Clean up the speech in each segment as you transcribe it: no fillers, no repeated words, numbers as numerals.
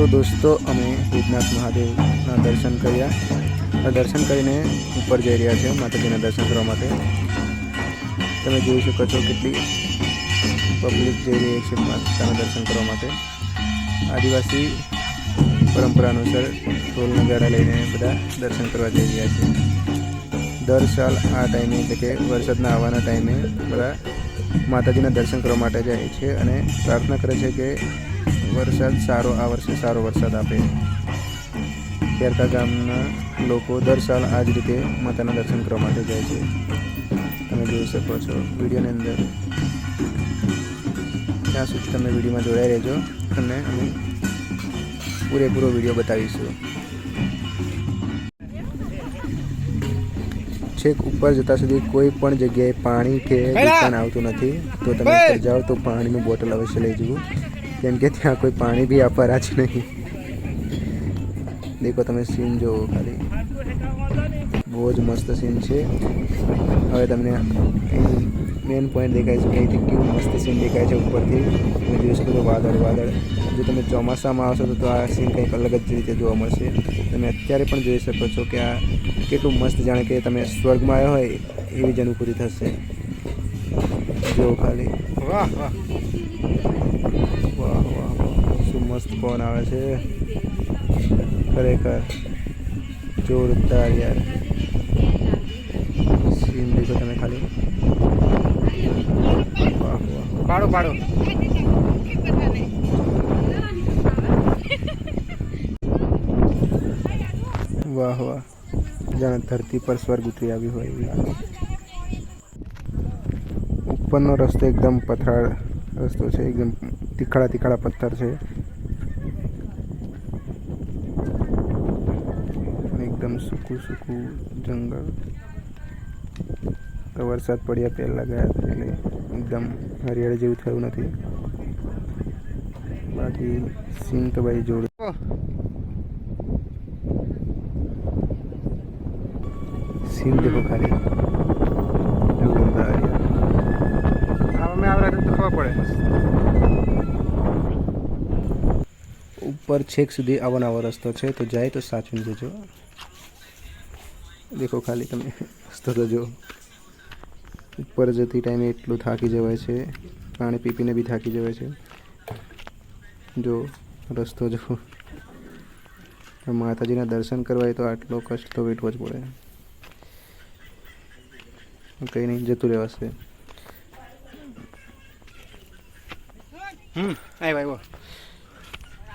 तो दोस्तों अमे भूतनाथ महादेवना दर्शन कर्या। दर्शन करीने ऊपर जई रह्या छे माताजीना दर्शन करवा माटे। तमे जोई शको छो केटली पब्लिक जई रही छे माताना दर्शन करवा माटे। आदिवासी परंपरा अनुसार ढोल नगाड़ा लईने बधा दर्शन करवा जई रह्या छे। दर साल आ टाइमे એટલે કે વરસાદના આવવાના टाइमे બધા माताजीना दर्शन करवा माटे जाय छे અને प्रार्थना करे छे के वरसाद सारो आ वर्षे सारो वरसाद आपे। केरका गामना लोको दर साल आज रीते माताना दर्शन करवा माटे जाय छे। तमे जोई शको छो विडियोनी अंदर। ત્યાં સુધી તમે વિડીયોમાં જોડાઈ રહેજો અને અમે પૂરેપૂરો વિડીયો બતાવીશું। છેક ઉપર જતા સુધી કોઈ પણ જગ્યાએ પાણી કે દુકાન આવતું નથી, તો તમે ઉપર જાઓ તો પાણીની બોટલ અવશ્ય લઈ જવું, કેમ કે ત્યાં કોઈ પાણી બી આપવા જ નહીં। દેખો તમે સીન જો ખાલી બહુ જ મસ્ત સીન છે। હવે તમને मेन पॉइंट देखाय છે કે કેવું મસ્ત સીન દેખાય છે ઉપરથી। તમે જોઈ શકો છો વાદળ વાદળ। જો તમે ચોમાસામાં આવશો તો આ સીન કંઈક અલગ જ રીતે જોવા મળશે। તમે અત્યારે પણ જોઈ શકો છો કે આ કેટલું મસ્ત, જાણે કે તમે સ્વર્ગમાં આવ્યા હોય એવી જ અનુભૂતિ થશે। જો ખાલી વાહ વાહ વાહ વાહ શું મસ્ત પવન આવે છે, ખરેખર જોરદાર યાર સીન દેખો તમે ખાલી। पाड़ो पाड़ो वाह वाह, जाने धरती पर स्वर्ग उतरी आवी होय एवी लागे। उपरनो रस्तो एकदम पथराळ रस्तो छे, एकदम तीखड़ा तीखड़ा पत्थर छे, एकदम सूकू सूकू जंगल। तो वरसाद पड़्या पहला गया था એટલે एकदम हरियाली जेवुं थयुं नथी। बाकी सीन तो भाई जोड़ सीन देखो खाली जोरदार यार। अब मैं आवरा तो खबर पड़े ऊपर छेक सुधी आवनावो रस्तो छे, तो जाए तो साचवीने जजो। देखो खाली तमे रस्तो तो जो ऊपर जती टाइमे एटલું થાકી જવાય છે, પાણી પી પીને બી થાકી જવાય છે। જો રસ્તો જો માતાજીના દર્શન કરવા હોય તો આટલો કષ્ટ તો વેઠવો જ પડે। કંઈ નહીં, જતું રહેવાશે।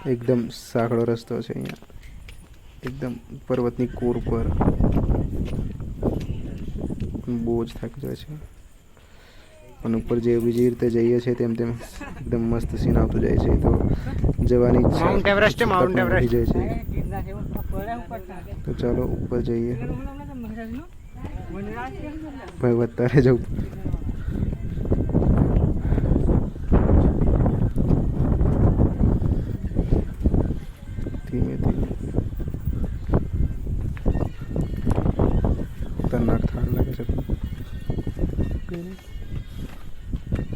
એકદમ સાંકડો રસ્તો છે અહીંયા, એકદમ પર્વતની કોર પર બહુ જ થાકી જાય છે। અને ઉપર જે બીજી રીતે જઈએ છીએ તેમ તેમ એકદમ મસ્ત સીન આવતું જાય છે। તો જવાની માઉન્ટ એવરેસ્ટ જાય છે। તો ચાલો ઉપર જઈએ, ભાઈ વધતા રહેજો। ધીમે ધીમે ખતરનાક થાક લાગે છે,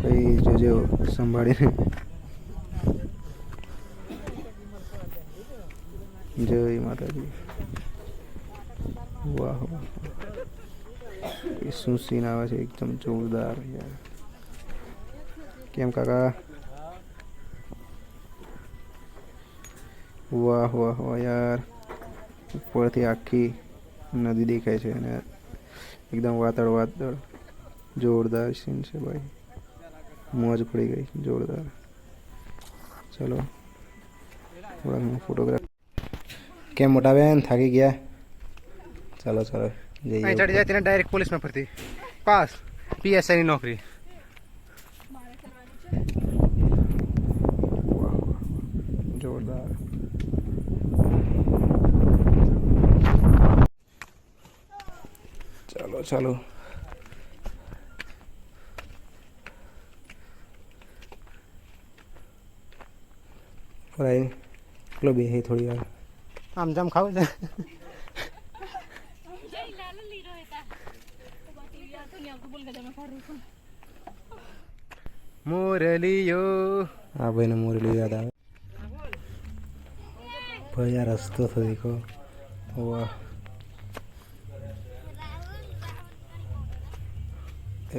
કઈ જોજો સંભાળીને। જય માતાજી। વાહ વાહ, શું સીન આવે છે, એકદમ જોરદાર યાર। કેમ કાકા? વાહ વાહ વાહ યાર, ઉપરથી આખી નદી દેખાય છે અને एकदम वादळ वादळ। जोरदार सीन છે ભાઈ, મોજ પડી ગઈ જોરદાર। ચલો થોડા ફોટોગ્રાફ। કેમ મોટા બેન થાકી ગયા? ચાલો ચાલો જઈએ। અહીં ચડી જાય તેને ડાયરેક્ટ પોલીસમાં ભરતી, પાસ પીએસઆઈની નોકરી। જોરદાર। ચાલો ચાલો ફરાઈ એટલો બે થોડી વાર આમ જામ ખાવું છે। મોરલીયો, આ ભાઈને મોરલી યાદ આવે। भैया रास्ता तो देखो, वाह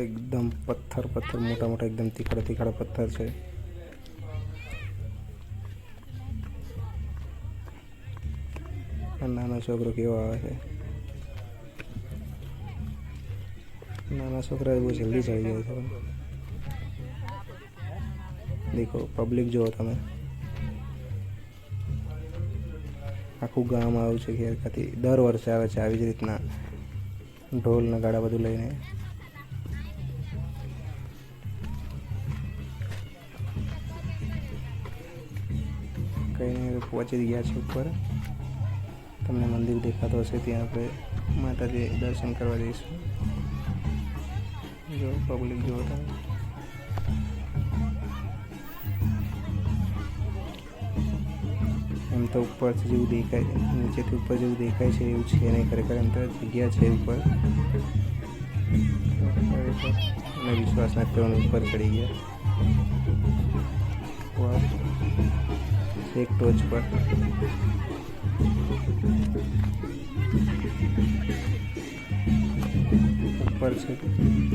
एकदम पत्थर पत्थर मोटा मोटा एकदम तीखड़ा तीखड़ा पत्थर है। नाना छोकरो केવો આવે છે, नाना छोकरा બહુ જલ્દી ચડી જાય છે। देखो पब्लिक जो તમે આખું ગામ આવ્યું છે ખેરકાથી, દર વર્ષે આવે છે આવી જ રીતના ઢોલ નગાડા બધું લઈને। કઈ નહીં પહોંચી ગયા છે ઉપર, તમને મંદિર દેખાતો હશે ત્યાં આપણે માતાજી દર્શન કરવા જઈશું। જો પબ્લિક જો તમે એમ તો ઉપરથી જેવું દેખાય, નીચેથી ઉપર જેવું દેખાય છે એવું છે નહીં, ખરેખર એમ તો જગ્યા છે ઉપર, અને વિશ્વાસ નથી કરવાનો ઉપર ચડી ગયા એક ટોચ પર। ઉપર છે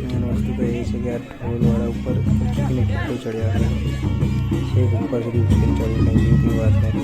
મેન વસ્તુ તો એ છે કે આ ઢોલવાળા ઉપર ઉચકીને કેટલું ચડ્યા છે, છેક ઉપર સુધી ઉચકીને ચડવું નહીં, જેવી વાત નથી।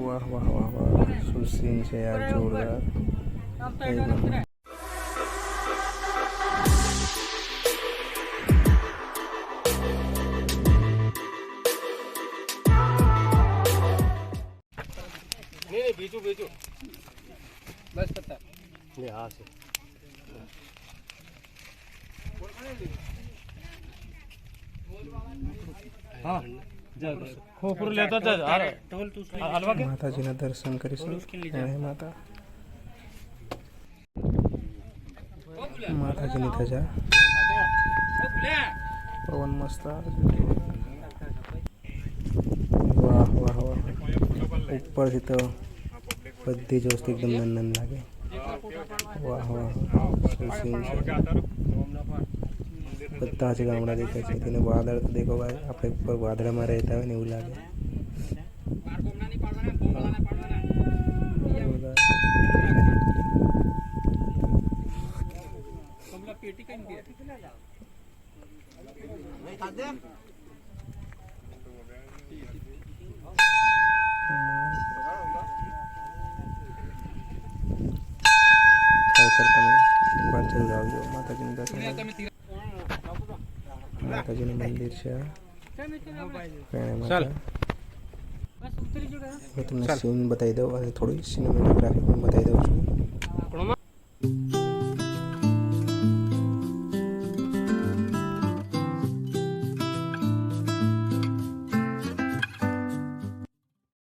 वाह वाह वाह वाह શું સીન છે યાર, જોરદાર એકદમ। બીજું બીજું બસ પતા લે હા છે હા ખોપરું લેતો જ અરે ટોલ તું હલવા કે માતાજીના દર્શન કરીશું। જય માતા, માતાજીની ધજા, પવન મસ્ત આવે છે। વાહ વાહ વાહ, ઉપરથી તો બધી જ વસ્તુ એકદમ નંદન લાગે। વાહ વાહ શું સીન છે, બધા જ ગામડા દેખાય છે, તેને વાદળ તો દેખો ભાઈ, આપણે ઉપર વાદળામાં રહેતા હોય ને એવું લાગે। ખરેખર તમે એકવાર જરૂર આવજો માતાજીનું દર્શન કરવા। માતાજીનું મંદિર છે, તમને સીન બતાવી દઉં અને થોડી સિનેમેટોગ્રાફી પણ બતાવી દઉં છું।